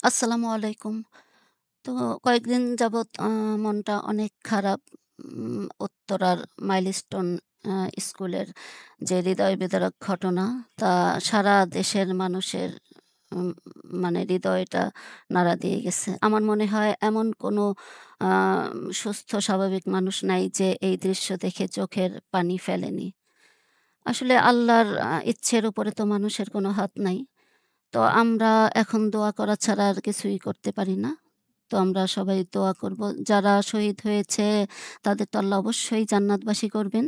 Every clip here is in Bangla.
আসসালামু আলাইকুম। তো কয়েকদিন যাবৎ মনটা অনেক খারাপ। উত্তরার মাইলস্টোন আ স্কুলের যে হৃদয় বিদারক ঘটনা, তা সারা দেশের মানুষের উম মানে হৃদয়টা নাড়া দিয়ে গেছে। আমার মনে হয় এমন কোনো আ সুস্থ স্বাভাবিক মানুষ নাই যে এই দৃশ্য দেখে চোখের পানি ফেলেনি। আসলে আল্লাহর ইচ্ছের উপরে তো মানুষের কোনো হাত নাই। তো আমরা এখন দোয়া করা ছাড়া আর কিছুই করতে পারি না। তো আমরা সবাই দোয়া করব। যারা শহীদ হয়েছে তাদের তো আল্লাহ অবশ্যই জান্নাতবাসী করবেন।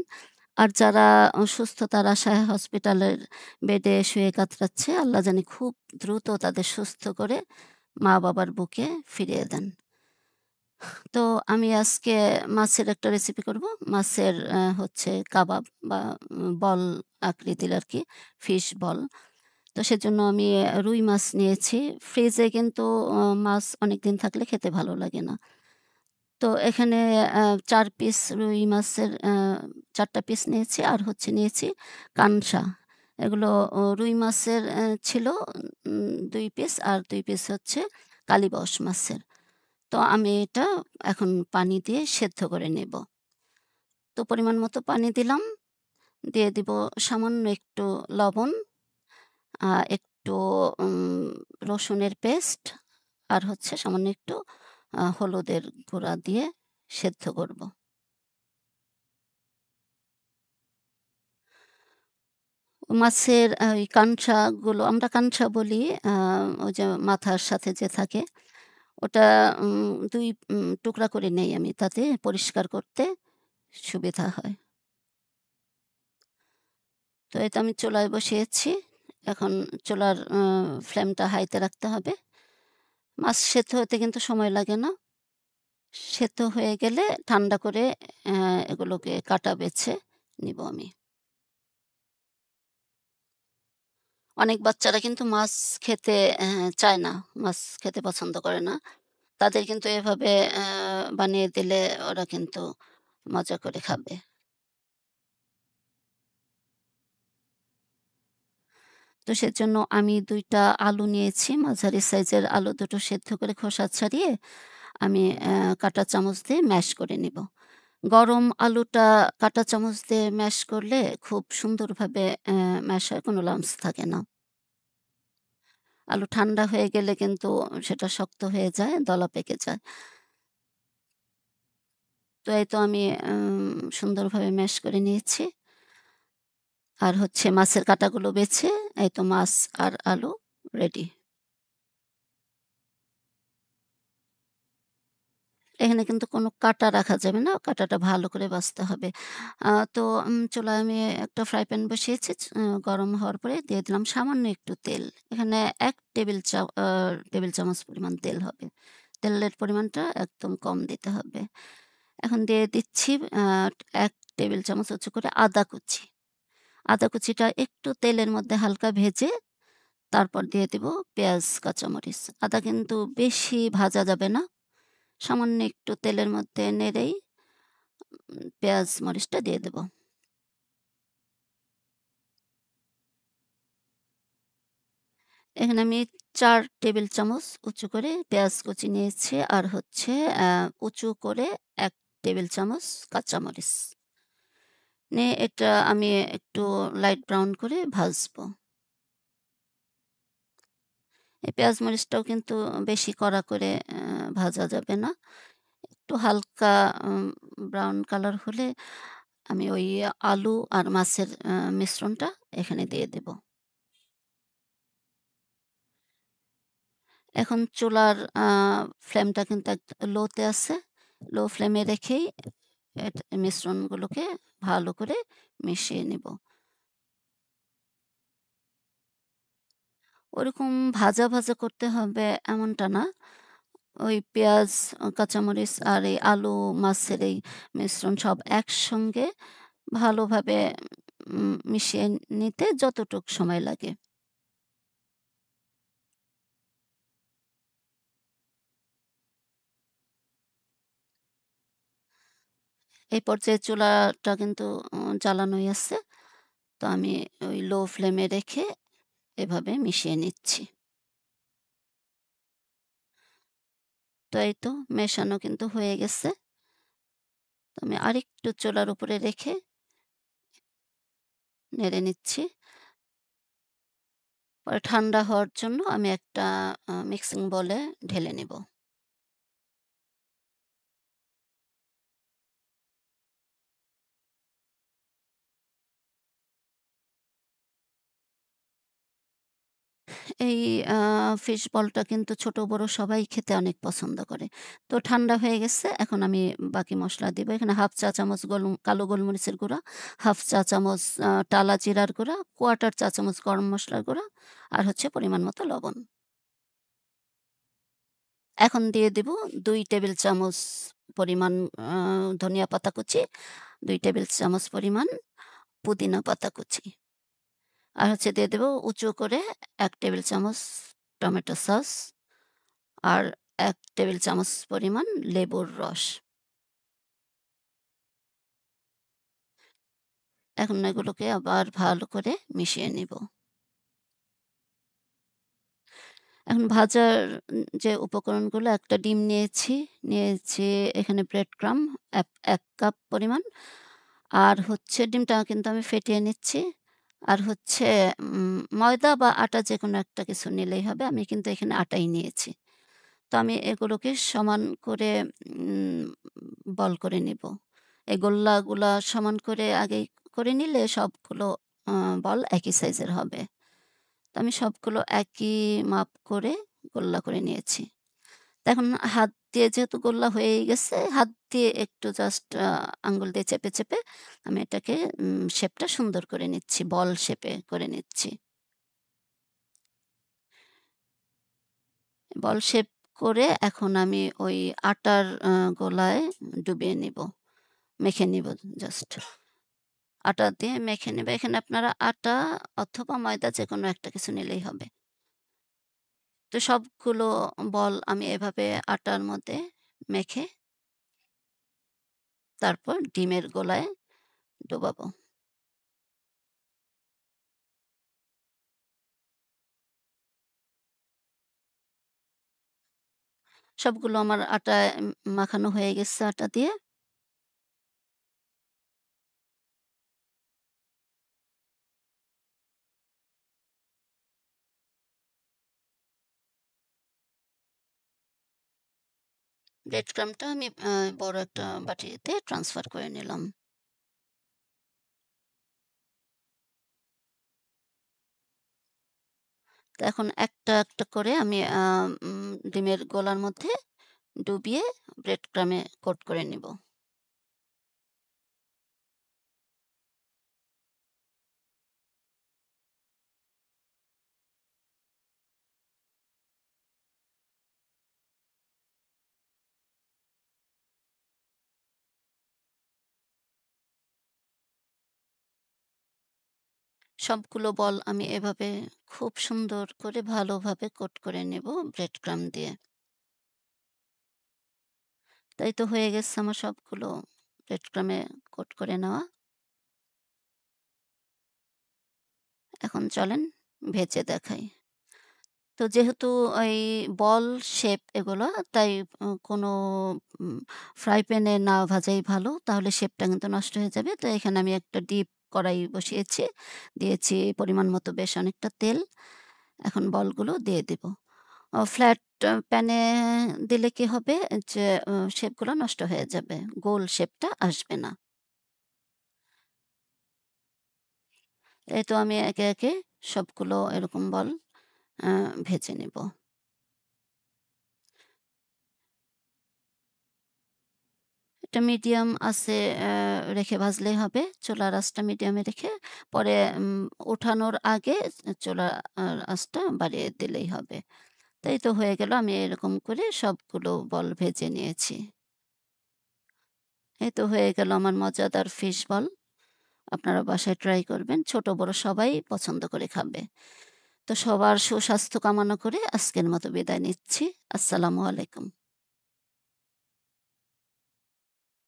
আর যারা অসুস্থতার আশায় হসপিটালের বেডে শুয়ে কাতরাচ্ছে, আল্লাহ জানি খুব দ্রুত তাদের সুস্থ করে মা-বাবার বুকে ফিরিয়ে দেন। তো আমি আজকে মাছের একটা রেসিপি করব। মাছের হচ্ছে কাবাব বা বল আকৃতির আরকি, ফিশ বল। তো সেজন্য আমি রুই মাছ নিয়েছি। ফ্রিজে কিন্তু মাছ অনেকদিন থাকলে খেতে ভালো লাগে না। তো এখানে ৪ পিস রুই মাছের ৪ টা পিস নিয়েছি আর হচ্ছে নিয়েছি কানসা। এগুলো রুই মাছের ছিল ২ পিস আর ২ পিস হচ্ছে কালিবাউস মাছের। তো আমি এটা এখন পানি দিয়ে সেদ্ধ করে নেব। তো পরিমাণ মতো পানি দিলাম, দিয়ে দিব সামান্য একটু লবণ, একটু উম রসুনের পেস্ট আর হচ্ছে সামান্য একটু হলুদের গুঁড়া দিয়ে সেদ্ধ করব। মাছের ওই কানসাগুলো আমরা কানসা বলি, আ ওই যে মাথার সাথে যে থাকে ওটা ২ টুকরা করে নেই আমি, তাতে পরিষ্কার করতে সুবিধা হয়। তো এই তো আমি চুলায় বসিয়েছি। এখন চুলার ফ্লেমটা হাইতে রাখতে হবে। মাছ সেদ্ধ হতে কিন্তু সময় লাগে না। সেদ্ধ হয়ে গেলে ঠান্ডা করে এগুলোকে কাটা বেছে নিব আমি। অনেক বাচ্চারা কিন্তু মাছ খেতে চায় না, মাছ খেতে পছন্দ করে না। তাদের কিন্তু এভাবে বানিয়ে দিলে ওরা কিন্তু মজা করে খাবে। তো সেজন্য আমি ২ টা আলু নিয়েছি, মাঝারি সাইজের আলু দুটো সেদ্ধ করে খোসা ছাড়িয়ে আমি কাঁটা চামচ দিয়ে ম্যাশ করে নিব। গরম আলুটা কাঁটা চামচ দিয়ে ম্যাশ করলে খুব সুন্দরভাবে ম্যাশ হয়, কোনো লাম্পস থাকে না। আলু ঠান্ডা হয়ে গেলে কিন্তু সেটা শক্ত হয়ে যায়, দলা পেকে যায়। তো এই তো আমি সুন্দরভাবে ম্যাশ করে নিয়েছি। আর হচ্ছে মাছের কাঁটাগুলো বেছে এই তো মাছ আর আলু রেডি। এখানে কিন্তু কোনো কাটা রাখা যাবে না। কাটাটা ভালো করে বাছতে হবে। তো চুলায় আমি একটা ফ্রাই প্যান বসিয়েছি। গরম হওয়ার পরে দিয়ে দিলাম সামান্য একটু তেল। এখানে ১ টেবিল চামচ পরিমাণ তেল হবে। তেলের পরিমাণটা একদম কম দিতে হবে। এখন দিয়ে দিচ্ছি আ ১ টেবিল চামচ হচ্ছে করে আদা কুচি। আদা কুচিটা একটু তেলের মধ্যে হালকা ভেজে তারপর দিয়ে দিব পেঁয়াজ, কাঁচামরিচ। আদা কিন্তু বেশি ভাজা যাবে না। সামান্য একটু তেলের মধ্যে নেড়েই পেঁয়াজ, মরিচটা দিয়ে দেব। এখানে আমি ৪ টেবিল চামচ উঁচু করে পেঁয়াজ কুচি নিয়েছি আর হচ্ছে আ উঁচু করে ১ টেবিল চামচ কাঁচামরিচ। নিয়ে এটা আমি একটু লাইট ব্রাউন করে ভাজবো। এই পেঁয়াজ মরিচটাও কিন্তু বেশি কড়া করে ভাজা যাবে না। একটু হালকা উম ব্রাউন কালার হলে আমি ওই আলু আর মাছের মিশ্রণটা এখানে দিয়ে দেব। এখন চুলার ফ্লেমটা কিন্তু লোতে আছে। লো ফ্লেমে রেখেই মিশ্রণগুলোকে ভালো করে মিশিয়ে নিব। ওরকম ভাজা করতে হবে এমনটা না। ওই পেঁয়াজ, কাঁচামরিচ আর এই আলু, মাছের এই মিশ্রণ সব একসঙ্গে ভালোভাবে মিশিয়ে নিতে যতটুক সময় লাগে। এই পর্যায়ে চুলাটা কিন্তু জ্বালানোই আছে। তো আমি ওই লো ফ্লেমে রেখে এভাবে মিশিয়ে নিচ্ছি। তো এই তো মেশানো কিন্তু হয়ে গেছে। তো আমি আরেকটু চুলার উপরে রেখে নেড়ে নিচ্ছি। পরে ঠান্ডা হওয়ার জন্য আমি একটা মিক্সিং বোলে ঢেলে নেব। এই আ ফিশ বলটা কিন্তু ছোট বড় সবাই খেতে অনেক পছন্দ করে। তো ঠান্ডা হয়ে গেছে। এখন আমি বাকি মসলা দিব। এখানে 1/2 চা চামচ কালো গোলমরিচের গুঁড়া, 1/2 চা চামচ টালা জিরার গুঁড়া, 1/4 চা চামচ গরম মসলার গুঁড়া আর হচ্ছে পরিমাণ মতো লবণ। এখন দিয়ে দিব ২ টেবিল চামচ পরিমাণ আ ধনিয়া পাতা কুচি, ২ টেবিল চামচ পরিমাণ পুদিনা পাতা কুচি। আর হচ্ছে দিয়ে দেব উঁচু করে ১ টেবিল চামচ টমেটো সস আর ১ টেবিল চামচ পরিমাণ লেবুর রস। এখন এগুলোকে আবার ভালো করে মিশিয়ে নিব। এখন ভাজার যে উপকরণগুলো একটা ডিম নিয়েছি এখানে ব্রেড ক্রাম্ব ১ কাপ পরিমাণ। আর হচ্ছে ডিমটা কিন্তু আমি ফেটিয়ে নিচ্ছি। আর হচ্ছে ময়দা বা আটা যেকোনো একটা কিছু নিলেই হবে। আমি কিন্তু এখানে আটাই নিয়েছি। তো আমি এগুলোকে সমান করে উম বল করে নিব। এই গোল্লাগুলা সমান করে আগেই করে নিলে সবগুলো আ বল একই সাইজের হবে। তো আমি সবগুলো একই মাপ করে গোল্লা করে নিয়েছি। তো এখন হাত দিয়ে যেহেতু গোল্লা হয়েই গেছে, হাত দিয়ে একটু জাস্ট আঙ্গুল দিয়ে চেপে আমি এটাকে শেপটা সুন্দর করে নিচ্ছি। বল শেপে করে নিচ্ছি। বল শেপ করে এখন আমি ওই আটার গোলায় ডুবিয়ে নিব। মেখে নিব জাস্ট। আটা দিয়ে মেখে নেবে। এখানে আপনারা আটা অথবা ময়দা যেকোনো একটা কিছু নিলেই হবে। তো সবগুলো বল আমি এভাবে আটার মধ্যে মেখে তারপর ডিমের গোলায় ডোবাবো। সবগুলো আমার আটায় মাখানো হয়ে গেছে আটা দিয়ে। ব্রেড ক্রাম্বটা আমি বড় একটা বাটিতে ট্রান্সফার করে নিলাম। তো এখন একটা করে আমি ডিমের গোলার মধ্যে ডুবিয়ে ব্রেড ক্রাম্বে কোট করে নিব। সবগুলো বল আমি এভাবে খুব সুন্দর করে ভালোভাবে কোট করে নেব ব্রেড ক্রাম্ব দিয়ে। তাই তো হয়ে গেছে আমার সবগুলো ব্রেড ক্রাম্বে কোট করে নেওয়া। এখন চলেন ভেজে দেখাই। তো যেহেতু এই বল শেপ এগুলো তাই কোনো উম ফ্রাই প্যানে না ভাজাই ভালো। তাহলে শেপটা কিন্তু নষ্ট হয়ে যাবে। তো এখানে আমি একটা ডিপ কড়াই বসিয়েছি। দিয়েছি পরিমাণ মতো বেশ অনেকটা তেল। এখন বলগুলো দিয়ে দিব। ফ্ল্যাট প্যানে দিলে কি হবে যে শেপগুলো নষ্ট হয়ে যাবে। গোল শেপটা আসবে না। এই তো আমি একে সবগুলো এরকম বল আ ভেজে নেব। এটা মিডিয়াম আঁচে রেখে ভাজলেই হবে। চুলার আঁচটা মিডিয়ামে রেখে পরে ওঠানোর আগে চুলার আঁচটা বাড়িয়ে দিলেই হবে। তো এই তো হয়ে গেল। আমি এরকম করে সবগুলো বল ভেজে নিয়েছি। এই তো হয়ে গেল আমার মজাদার ফিশ বল। আপনারা বাসায় ট্রাই করবেন। ছোট বড় সবাই পছন্দ করে খাবে। তো সবার সুস্বাস্থ্য কামনা করে আজকের মতো বিদায় নিচ্ছি। আসসালামু আলাইকুম।